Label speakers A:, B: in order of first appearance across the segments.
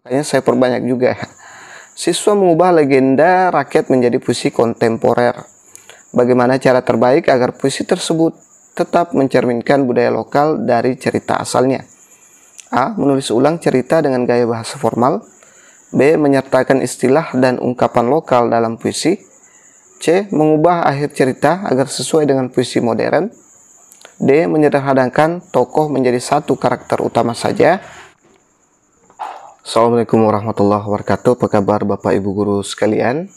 A: Makanya saya perbanyak juga. Siswa mengubah legenda rakyat menjadi puisi kontemporer. Bagaimana cara terbaik agar puisi tersebut tetap mencerminkan budaya lokal dari cerita asalnya? A. Menulis ulang cerita dengan gaya bahasa formal. B. Menyertakan istilah dan ungkapan lokal dalam puisi. C. Mengubah akhir cerita agar sesuai dengan puisi modern. D. Menyederhanakan tokoh menjadi satu karakter utama saja. Assalamualaikum warahmatullahi wabarakatuh. Apa kabar Bapak Ibu guru sekalian,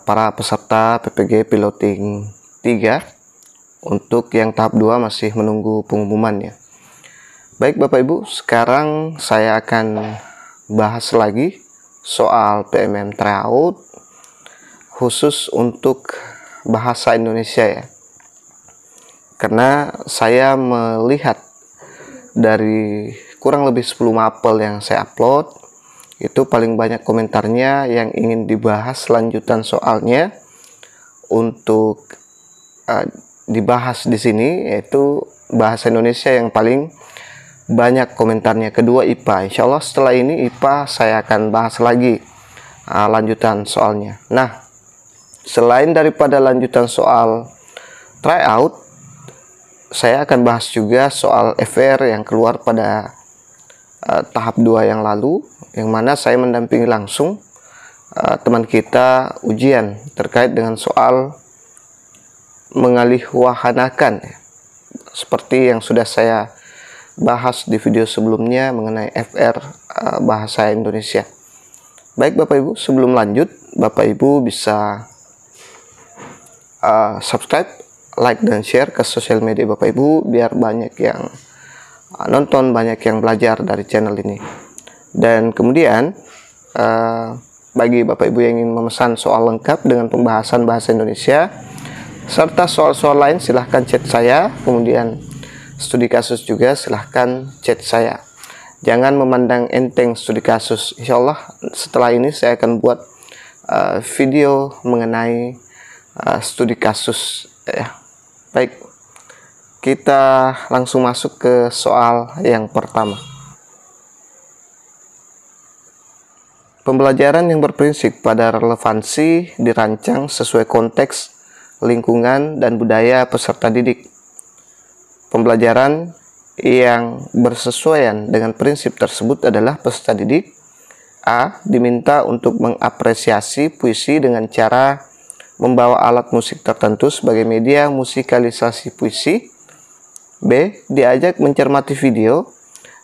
A: para peserta PPG Piloting 3. Untuk yang tahap 2 masih menunggu pengumumannya. Baik Bapak Ibu, sekarang saya akan bahas lagi soal PMM tryout khusus untuk bahasa Indonesia ya. Karena saya melihat dari kurang lebih 10 mapel yang saya upload, itu paling banyak komentarnya yang ingin dibahas lanjutan soalnya untuk dibahas di sini, yaitu bahasa Indonesia yang paling banyak komentarnya. Kedua IPA. Insya Allah setelah ini IPA saya akan bahas lagi lanjutan soalnya. Nah, selain daripada lanjutan soal tryout, saya akan bahas juga soal FR yang keluar pada tahap 2 yang lalu, yang mana saya mendampingi langsung teman kita ujian terkait dengan soal mengalihwahanakan, seperti yang sudah saya bahas di video sebelumnya mengenai FR bahasa Indonesia. Baik Bapak Ibu, sebelum lanjut, Bapak Ibu bisa subscribe, like, dan share ke sosial media Bapak Ibu biar banyak yang nonton, banyak yang belajar dari channel ini. Dan kemudian bagi Bapak Ibu yang ingin memesan soal lengkap dengan pembahasan bahasa Indonesia serta soal-soal lain, silahkan chat saya. Kemudian studi kasus juga silahkan chat saya. Jangan memandang enteng studi kasus. Insya Allah setelah ini saya akan buat video mengenai studi kasus ya. Baik, kita langsung masuk ke soal yang pertama. Pembelajaran yang berprinsip pada relevansi dirancang sesuai konteks, lingkungan, dan budaya peserta didik. Pembelajaran yang bersesuaian dengan prinsip tersebut adalah peserta didik A. Diminta untuk mengapresiasi puisi dengan cara membawa alat musik tertentu sebagai media musikalisasi puisi. B. Diajak mencermati video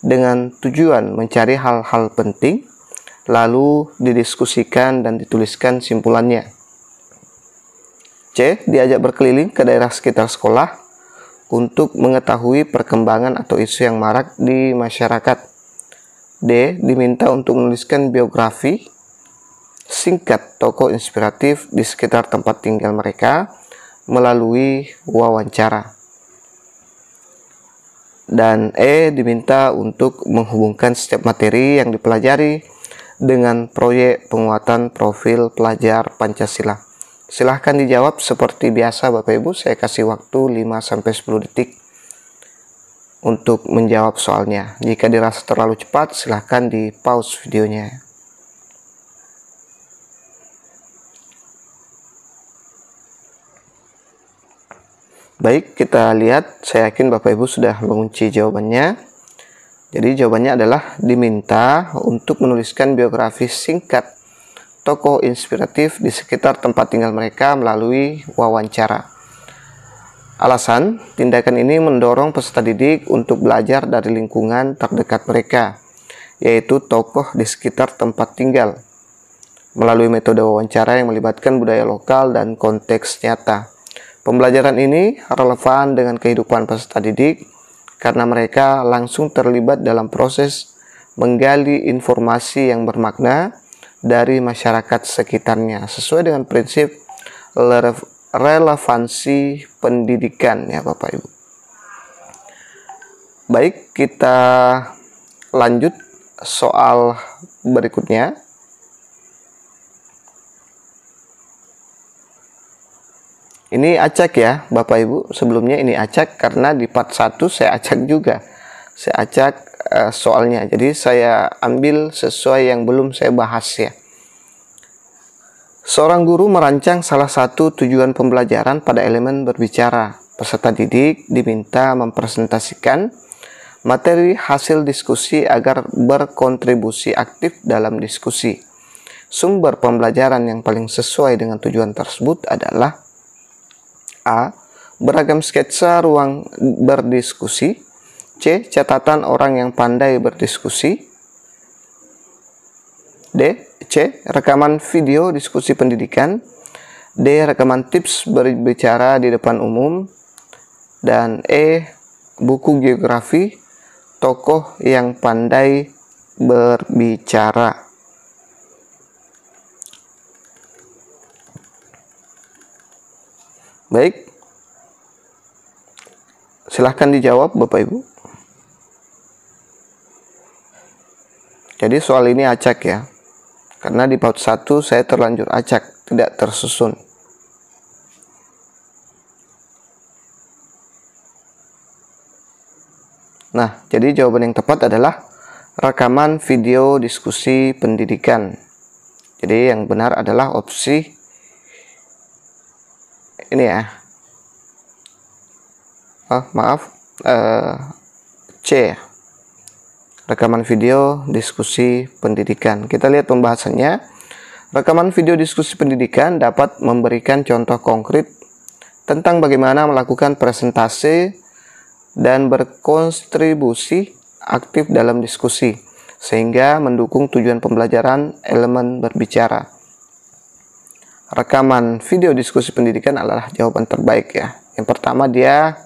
A: dengan tujuan mencari hal-hal penting, lalu didiskusikan dan dituliskan simpulannya. C. Diajak berkeliling ke daerah sekitar sekolah untuk mengetahui perkembangan atau isu yang marak di masyarakat. D. Diminta untuk menuliskan biografi singkat tokoh inspiratif di sekitar tempat tinggal mereka melalui wawancara. Dan E. Diminta untuk menghubungkan setiap materi yang dipelajari dengan proyek penguatan profil pelajar Pancasila. Silahkan dijawab seperti biasa Bapak Ibu, saya kasih waktu 5-10 detik untuk menjawab soalnya. Jika dirasa terlalu cepat, silahkan di pause videonya. Baik, kita lihat. Saya yakin Bapak Ibu sudah mengunci jawabannya. Jadi jawabannya adalah diminta untuk menuliskan biografi singkat tokoh inspiratif di sekitar tempat tinggal mereka melalui wawancara. Alasan, tindakan ini mendorong peserta didik untuk belajar dari lingkungan terdekat mereka, yaitu tokoh di sekitar tempat tinggal, melalui metode wawancara yang melibatkan budaya lokal dan konteks nyata. Pembelajaran ini relevan dengan kehidupan peserta didik karena mereka langsung terlibat dalam proses menggali informasi yang bermakna dari masyarakat sekitarnya sesuai dengan prinsip relevansi pendidikan ya Bapak Ibu. Baik, kita lanjut soal berikutnya. Ini acak ya Bapak Ibu, sebelumnya ini acak karena di part 1 saya acak juga. Saya acak soalnya. Jadi saya ambil sesuai yang belum saya bahas ya. Seorang guru merancang salah satu tujuan pembelajaran pada elemen berbicara. Peserta didik diminta mempresentasikan materi hasil diskusi agar berkontribusi aktif dalam diskusi. Sumber pembelajaran yang paling sesuai dengan tujuan tersebut adalah A. Beragam sketsa ruang berdiskusi. C. Catatan orang yang pandai berdiskusi. C. Rekaman video diskusi pendidikan. D. Rekaman tips berbicara di depan umum. Dan E. Buku geografi tokoh yang pandai berbicara. Baik, silahkan dijawab Bapak Ibu. Jadi soal ini acak ya. Karena di PAUD 1 saya terlanjur acak, tidak tersusun. Nah, jadi jawaban yang tepat adalah rekaman video diskusi pendidikan. Jadi yang benar adalah opsi ini ya. C. Rekaman video diskusi pendidikan. Kita lihat pembahasannya. Rekaman video diskusi pendidikan dapat memberikan contoh konkret tentang bagaimana melakukan presentasi dan berkontribusi aktif dalam diskusi, sehingga mendukung tujuan pembelajaran elemen berbicara. Rekaman video diskusi pendidikan adalah jawaban terbaik ya. Yang pertama dia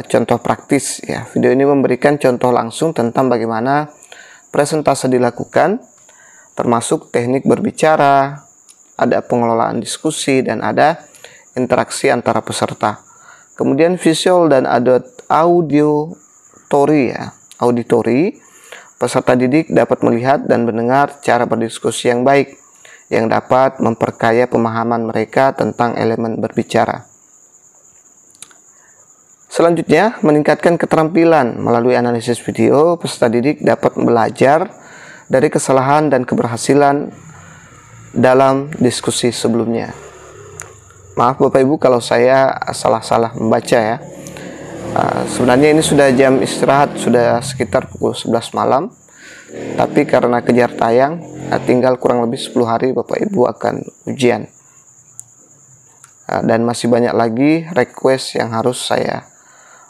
A: contoh praktis ya. Video ini memberikan contoh langsung tentang bagaimana presentasi dilakukan, termasuk teknik berbicara, ada pengelolaan diskusi, dan ada interaksi antara peserta. Kemudian visual dan auditori ya. Auditori, peserta didik dapat melihat dan mendengar cara berdiskusi yang baik yang dapat memperkaya pemahaman mereka tentang elemen berbicara. Selanjutnya, meningkatkan keterampilan melalui analisis video. Peserta didik dapat belajar dari kesalahan dan keberhasilan dalam diskusi sebelumnya. Maaf Bapak Ibu kalau saya salah-salah membaca ya. Sebenarnya ini sudah jam istirahat, sudah sekitar pukul 11 malam. Tapi karena kejar tayang, tinggal kurang lebih 10 hari Bapak Ibu akan ujian. Dan masih banyak lagi request yang harus saya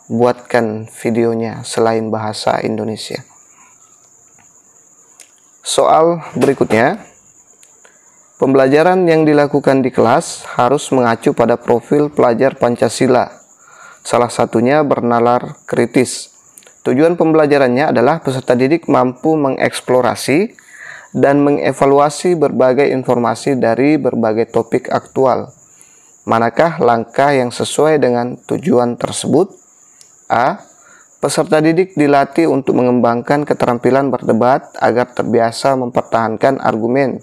A: buatkan videonya selain bahasa Indonesia. Soal berikutnya, pembelajaran yang dilakukan di kelas harus mengacu pada profil pelajar Pancasila. Salah satunya bernalar kritis. Tujuan pembelajarannya adalah peserta didik mampu mengeksplorasi dan mengevaluasi berbagai informasi dari berbagai topik aktual. Manakah langkah yang sesuai dengan tujuan tersebut? A. Peserta didik dilatih untuk mengembangkan keterampilan berdebat agar terbiasa mempertahankan argumen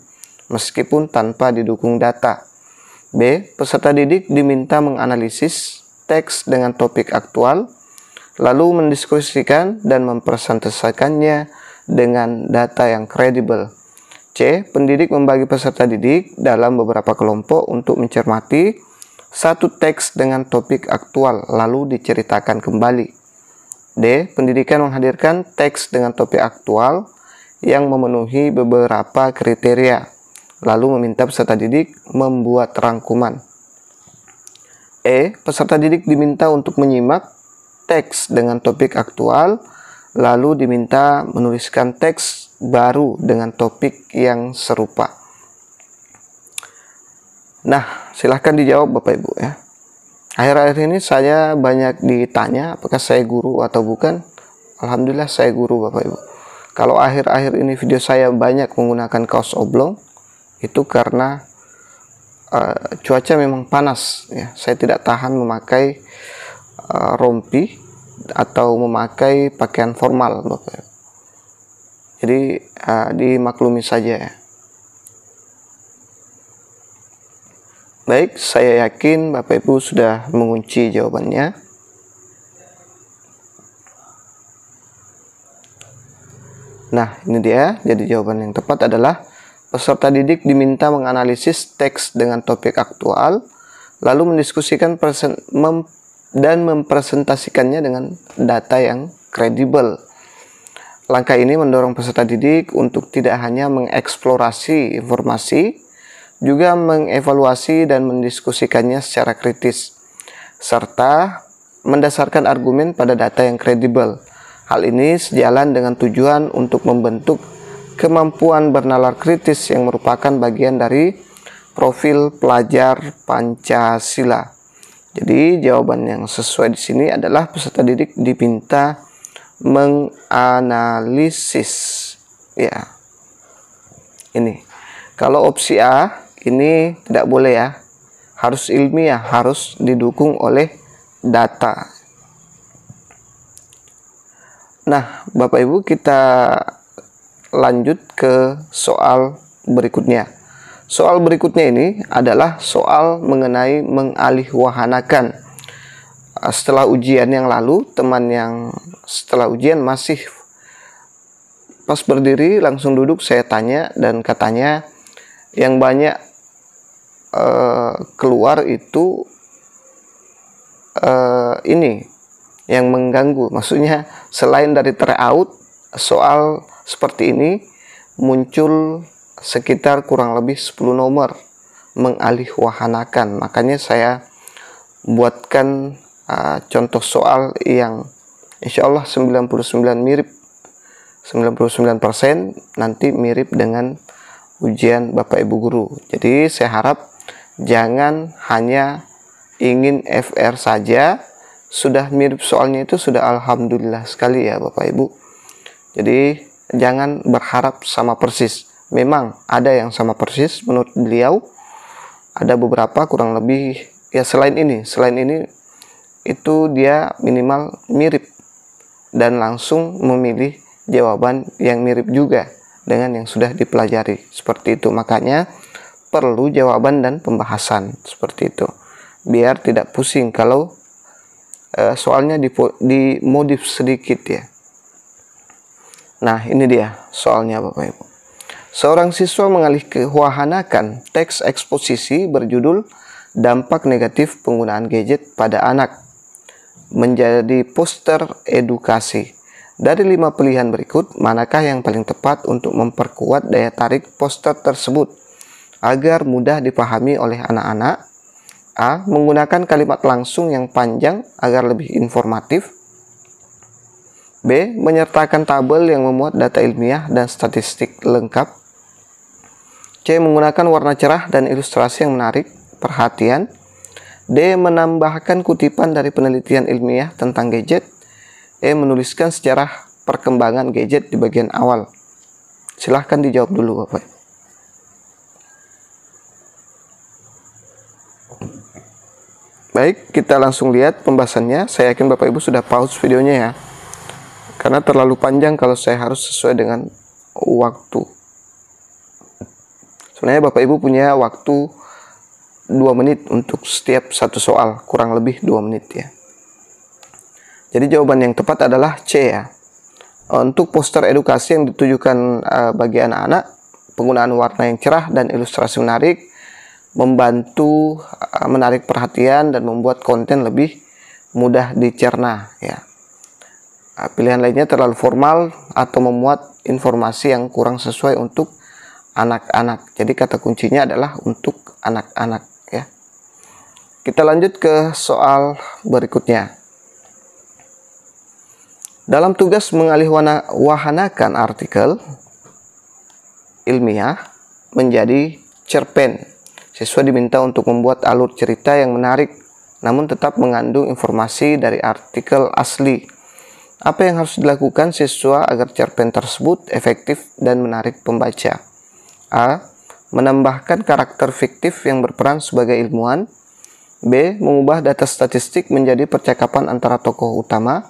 A: meskipun tanpa didukung data. B. Peserta didik diminta menganalisis teks dengan topik aktual, lalu mendiskusikan dan mempresentasikannya dengan data yang kredibel. C. Pendidik membagi peserta didik dalam beberapa kelompok untuk mencermati satu teks dengan topik aktual, lalu diceritakan kembali. D. Pendidikan menghadirkan teks dengan topik aktual yang memenuhi beberapa kriteria, lalu meminta peserta didik membuat rangkuman. E. Peserta didik diminta untuk menyimak teks dengan topik aktual, lalu diminta menuliskan teks baru dengan topik yang serupa. Nah, silahkan dijawab Bapak Ibu ya. Akhir-akhir ini saya banyak ditanya apakah saya guru atau bukan. Alhamdulillah saya guru Bapak Ibu. Kalau akhir-akhir ini video saya banyak menggunakan kaos oblong, itu karena cuaca memang panas ya. Saya tidak tahan memakai rompi atau memakai pakaian formal Bapak Ibu. Jadi dimaklumi saja ya. Baik, saya yakin Bapak Ibu sudah mengunci jawabannya. Nah, ini dia. Jadi jawaban yang tepat adalah peserta didik diminta menganalisis teks dengan topik aktual, lalu mendiskusikan dan mempresentasikannya dengan data yang kredibel. Langkah ini mendorong peserta didik untuk tidak hanya mengeksplorasi informasi, juga mengevaluasi dan mendiskusikannya secara kritis, serta mendasarkan argumen pada data yang kredibel. Hal ini sejalan dengan tujuan untuk membentuk kemampuan bernalar kritis yang merupakan bagian dari profil pelajar Pancasila. Jadi jawaban yang sesuai di sini adalah peserta didik diminta menganalisis, ya. Ini kalau opsi A ini tidak boleh ya, harus ilmiah, harus didukung oleh data. Nah, Bapak Ibu, kita lanjut ke soal berikutnya. Soal berikutnya ini adalah soal mengenai mengalihwahanakan. Setelah ujian yang lalu, teman yang setelah ujian masih pas berdiri langsung duduk, saya tanya dan katanya yang banyak keluar itu ini yang mengganggu. Maksudnya selain dari tryout, soal seperti ini muncul sekitar kurang lebih 10 nomor mengalihwahanakan. Makanya saya buatkan contoh soal yang insya Allah 99% nanti mirip dengan ujian Bapak Ibu Guru. Jadi saya harap jangan hanya ingin FR saja, sudah mirip soalnya itu sudah alhamdulillah sekali ya Bapak Ibu. Jadi jangan berharap sama persis. Memang ada yang sama persis menurut beliau, ada beberapa kurang lebih ya. Selain ini itu dia minimal mirip dan langsung memilih jawaban yang mirip juga dengan yang sudah dipelajari. Seperti itu. Makanya perlu jawaban dan pembahasan seperti itu, biar tidak pusing kalau soalnya dimodif sedikit ya. Nah, ini dia soalnya Bapak Ibu. Seorang siswa mengalihwahanakan teks eksposisi berjudul dampak negatif penggunaan gadget pada anak menjadi poster edukasi. Dari 5 pilihan berikut, manakah yang paling tepat untuk memperkuat daya tarik poster tersebut agar mudah dipahami oleh anak-anak? A. Menggunakan kalimat langsung yang panjang agar lebih informatif. B. Menyertakan tabel yang memuat data ilmiah dan statistik lengkap. C. Menggunakan warna cerah dan ilustrasi yang menarik perhatian. D. Menambahkan kutipan dari penelitian ilmiah tentang gadget. E. Menuliskan sejarah perkembangan gadget di bagian awal. Silahkan dijawab dulu Bapak. Baik, kita langsung lihat pembahasannya. Saya yakin Bapak Ibu sudah pause videonya ya, karena terlalu panjang kalau saya harus sesuai dengan waktu. Sebenarnya Bapak Ibu punya waktu 2 menit untuk setiap satu soal, kurang lebih 2 menit ya. Jadi jawaban yang tepat adalah C ya. Untuk poster edukasi yang ditujukan bagi anak-anak, penggunaan warna yang cerah dan ilustrasi menarik membantu menarik perhatian dan membuat konten lebih mudah dicerna ya. Pilihan lainnya terlalu formal atau memuat informasi yang kurang sesuai untuk anak-anak. Jadi kata kuncinya adalah untuk anak-anak ya. Kita lanjut ke soal berikutnya. Dalam tugas mengalihwahanakan artikel ilmiah menjadi cerpen, siswa diminta untuk membuat alur cerita yang menarik namun tetap mengandung informasi dari artikel asli. Apa yang harus dilakukan siswa agar cerpen tersebut efektif dan menarik pembaca? A. Menambahkan karakter fiktif yang berperan sebagai ilmuwan. B. Mengubah data statistik menjadi percakapan antara tokoh utama.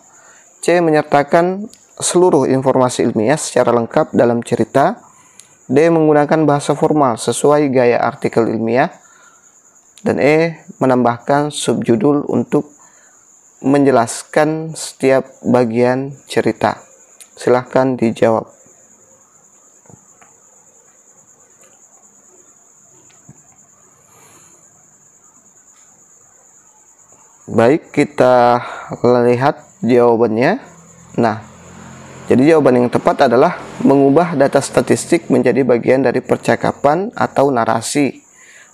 A: C. Menyertakan seluruh informasi ilmiah secara lengkap dalam cerita. D. Menggunakan bahasa formal sesuai gaya artikel ilmiah. Dan E. Menambahkan subjudul untuk menjelaskan setiap bagian cerita. Silahkan dijawab. Baik, kita lihat jawabannya. Nah, jadi jawaban yang tepat adalah mengubah data statistik menjadi bagian dari percakapan atau narasi,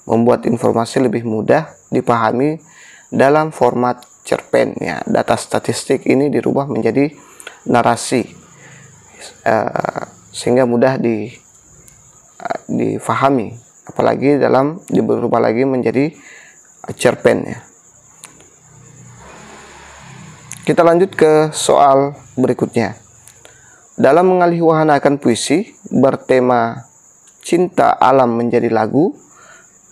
A: membuat informasi lebih mudah dipahami dalam format cerpen. Ya, data statistik ini dirubah menjadi narasi sehingga mudah difahami, apalagi dirubah lagi menjadi cerpen ya. Kita lanjut ke soal berikutnya. Dalam mengalihwahanakan puisi bertema cinta alam menjadi lagu,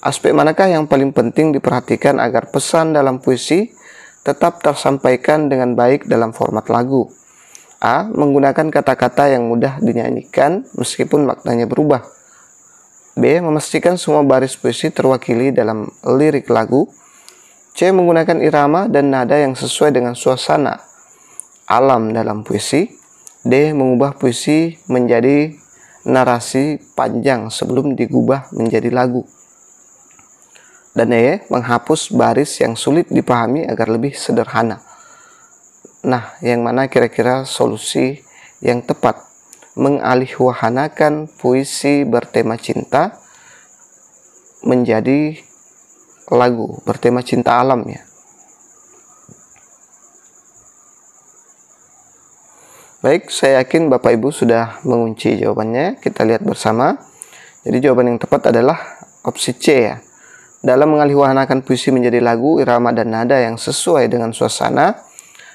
A: aspek manakah yang paling penting diperhatikan agar pesan dalam puisi tetap tersampaikan dengan baik dalam format lagu? A. Menggunakan kata-kata yang mudah dinyanyikan meskipun maknanya berubah. B. Memastikan semua baris puisi terwakili dalam lirik lagu. C. Menggunakan irama dan nada yang sesuai dengan suasana alam dalam puisi. D. Mengubah puisi menjadi narasi panjang sebelum digubah menjadi lagu. Dan E. Menghapus baris yang sulit dipahami agar lebih sederhana. Nah, yang mana kira-kira solusi yang tepat mengalihwahanakan puisi bertema cinta menjadi lagu bertema cinta alam ya? Baik, saya yakin Bapak Ibu sudah mengunci jawabannya. Kita lihat bersama. Jadi jawaban yang tepat adalah opsi C ya. Dalam mengalihwahanakan puisi menjadi lagu, irama dan nada yang sesuai dengan suasana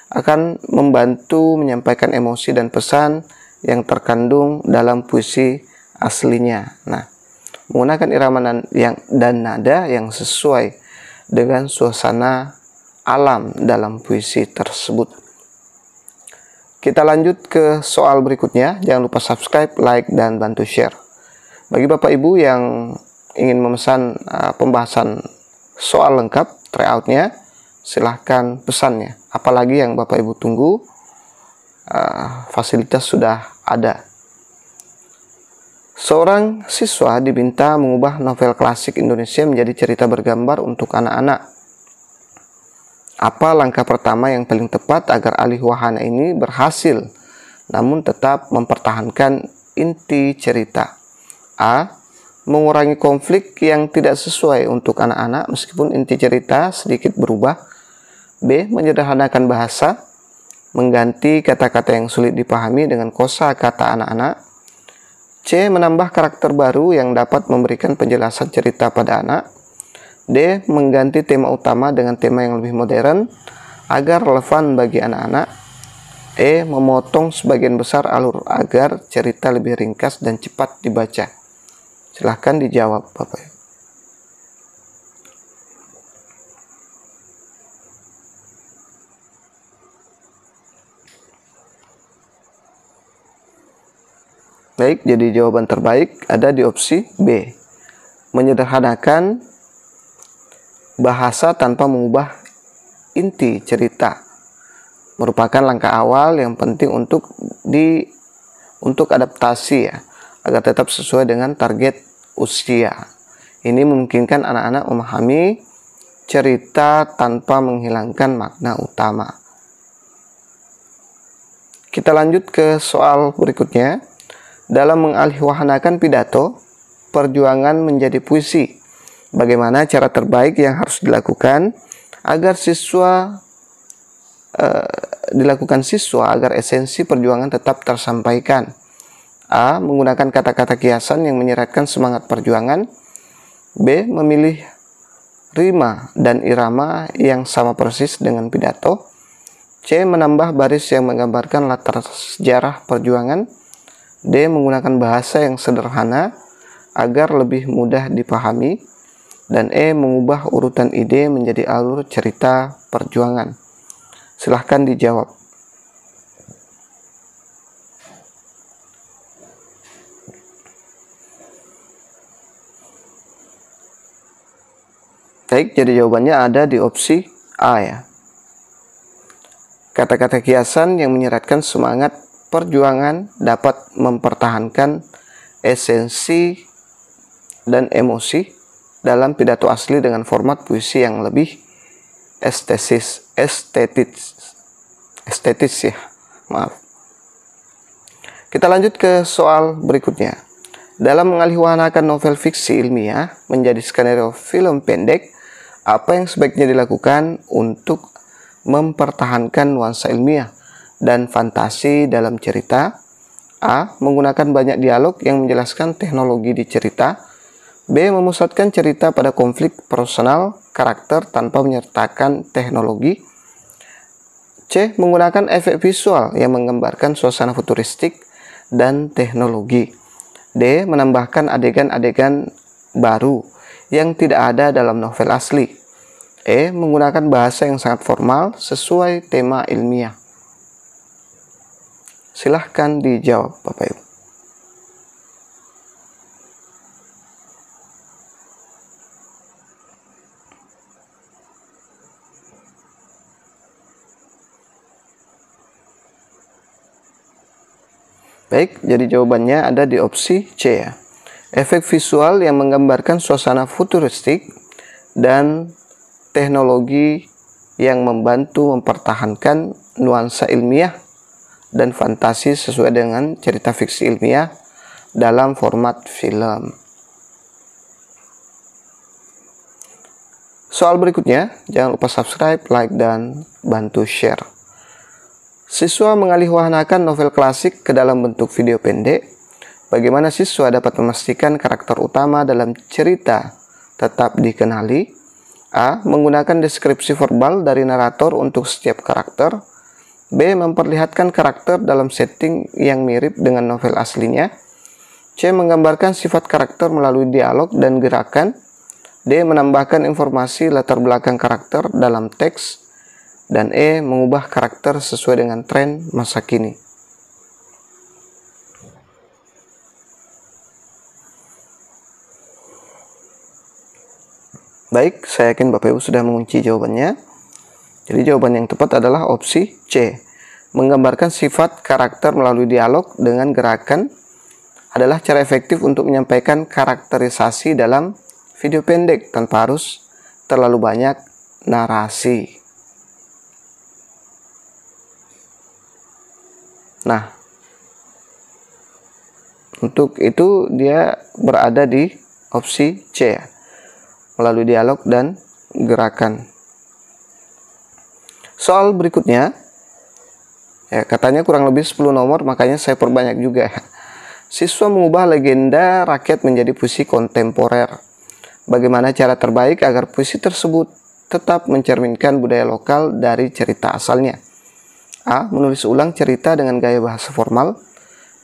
A: akan membantu menyampaikan emosi dan pesan yang terkandung dalam puisi aslinya. Nah, menggunakan irama dan nada yang sesuai dengan suasana alam dalam puisi tersebut. Kita lanjut ke soal berikutnya. Jangan lupa subscribe, like, dan bantu share. Bagi Bapak Ibu yang ingin memesan pembahasan soal lengkap, tryoutnya, silahkan pesannya. Apalagi yang Bapak Ibu tunggu, fasilitas sudah ada. Seorang siswa diminta mengubah novel klasik Indonesia menjadi cerita bergambar untuk anak-anak. Apa langkah pertama yang paling tepat agar alih wahana ini berhasil, namun tetap mempertahankan inti cerita? A. Mengurangi konflik yang tidak sesuai untuk anak-anak meskipun inti cerita sedikit berubah. B. Menyederhanakan bahasa, mengganti kata-kata yang sulit dipahami dengan kosa kata anak-anak. C. Menambah karakter baru yang dapat memberikan penjelasan cerita pada anak. D. Mengganti tema utama dengan tema yang lebih modern agar relevan bagi anak-anak. E. Memotong sebagian besar alur agar cerita lebih ringkas dan cepat dibaca. Silahkan dijawab Bapak Ibu. Baik, jadi jawaban terbaik ada di opsi B. Menyederhanakan bahasa tanpa mengubah inti cerita merupakan langkah awal yang penting untuk adaptasi ya, agar tetap sesuai dengan target usia. Ini memungkinkan anak-anak memahami cerita tanpa menghilangkan makna utama. Kita lanjut ke soal berikutnya. Dalam mengalihwahanakan pidato, perjuangan menjadi puisi. Bagaimana cara terbaik yang harus dilakukan agar siswa agar esensi perjuangan tetap tersampaikan? A. Menggunakan kata-kata kiasan yang menyeratkan semangat perjuangan. B. Memilih rima dan irama yang sama persis dengan pidato. C. Menambah baris yang menggambarkan latar sejarah perjuangan. D. Menggunakan bahasa yang sederhana agar lebih mudah dipahami. Dan E. Mengubah urutan ide menjadi alur cerita perjuangan. Silahkan dijawab. Baik, jadi jawabannya ada di opsi A ya. Kata-kata kiasan yang menyeratkan semangat perjuangan dapat mempertahankan esensi dan emosi dalam pidato asli dengan format puisi yang lebih estetis ya, maaf. Kita lanjut ke soal berikutnya. Dalam mengalihwahanakan novel fiksi ilmiah menjadi skenario film pendek, apa yang sebaiknya dilakukan untuk mempertahankan nuansa ilmiah dan fantasi dalam cerita? A. Menggunakan banyak dialog yang menjelaskan teknologi di cerita. B. Memusatkan cerita pada konflik personal karakter tanpa menyertakan teknologi. C. Menggunakan efek visual yang menggambarkan suasana futuristik dan teknologi. D. Menambahkan adegan-adegan baru yang tidak ada dalam novel asli. E. Menggunakan bahasa yang sangat formal sesuai tema ilmiah. Silahkan dijawab, Bapak Ibu. Baik, jadi jawabannya ada di opsi C ya. Efek visual yang menggambarkan suasana futuristik dan teknologi yang membantu mempertahankan nuansa ilmiah dan fantasi sesuai dengan cerita fiksi ilmiah dalam format film. Soal berikutnya, jangan lupa subscribe, like, dan bantu share. Siswa mengalihwahanakan novel klasik ke dalam bentuk video pendek. Bagaimana siswa dapat memastikan karakter utama dalam cerita tetap dikenali? A. Menggunakan deskripsi verbal dari narator untuk setiap karakter. B. Memperlihatkan karakter dalam setting yang mirip dengan novel aslinya. C. Menggambarkan sifat karakter melalui dialog dan gerakan. D. Menambahkan informasi latar belakang karakter dalam teks. Dan E. Mengubah karakter sesuai dengan tren masa kini. Baik, saya yakin Bapak Ibu sudah mengunci jawabannya. Jadi jawaban yang tepat adalah opsi C. Menggambarkan sifat karakter melalui dialog dengan gerakan adalah cara efektif untuk menyampaikan karakterisasi dalam video pendek tanpa harus terlalu banyak narasi. Nah, untuk itu dia berada di opsi C ya, melalui dialog dan gerakan. Soal berikutnya, ya katanya kurang lebih 10 nomor, makanya saya perbanyak juga. Siswa mengubah legenda rakyat menjadi puisi kontemporer. Bagaimana cara terbaik agar puisi tersebut tetap mencerminkan budaya lokal dari cerita asalnya? A. Menulis ulang cerita dengan gaya bahasa formal.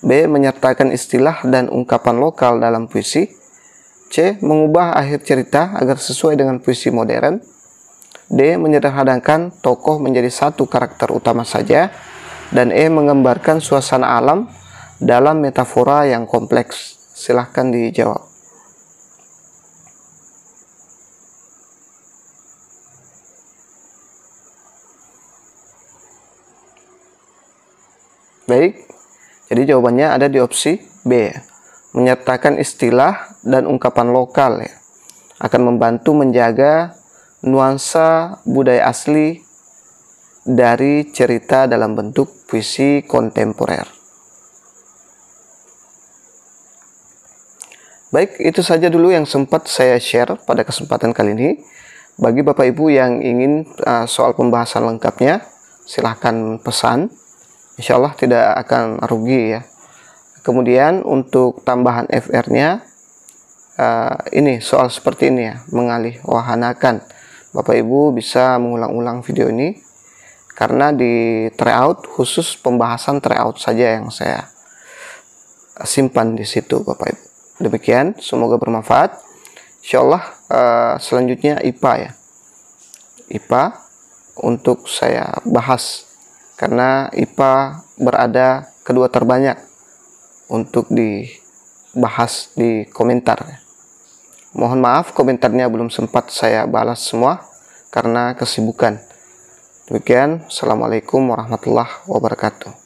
A: B. Menyertakan istilah dan ungkapan lokal dalam puisi. C. Mengubah akhir cerita agar sesuai dengan puisi modern. D. Menyederhanakan tokoh menjadi satu karakter utama saja. Dan E. Menggambarkan suasana alam dalam metafora yang kompleks. Silahkan dijawab. Baik, jadi jawabannya ada di opsi B. Menyertakan istilah dan ungkapan lokal ya, akan membantu menjaga nuansa budaya asli dari cerita dalam bentuk puisi kontemporer. Baik, itu saja dulu yang sempat saya share pada kesempatan kali ini. Bagi Bapak Ibu yang ingin soal pembahasan lengkapnya, silahkan pesan. Insya Allah tidak akan rugi ya. Kemudian untuk tambahan FR-nya, ini soal seperti ini ya, mengalihwahanakan. Bapak Ibu bisa mengulang-ulang video ini, karena di tryout khusus pembahasan tryout saja yang saya simpan di situ Bapak Ibu. Demikian, semoga bermanfaat. Insya Allah selanjutnya IPA ya. IPA untuk saya bahas, karena IPA berada kedua terbanyak untuk dibahas di komentar. Mohon maaf komentarnya belum sempat saya balas semua karena kesibukan. Demikian, Assalamualaikum warahmatullahi wabarakatuh.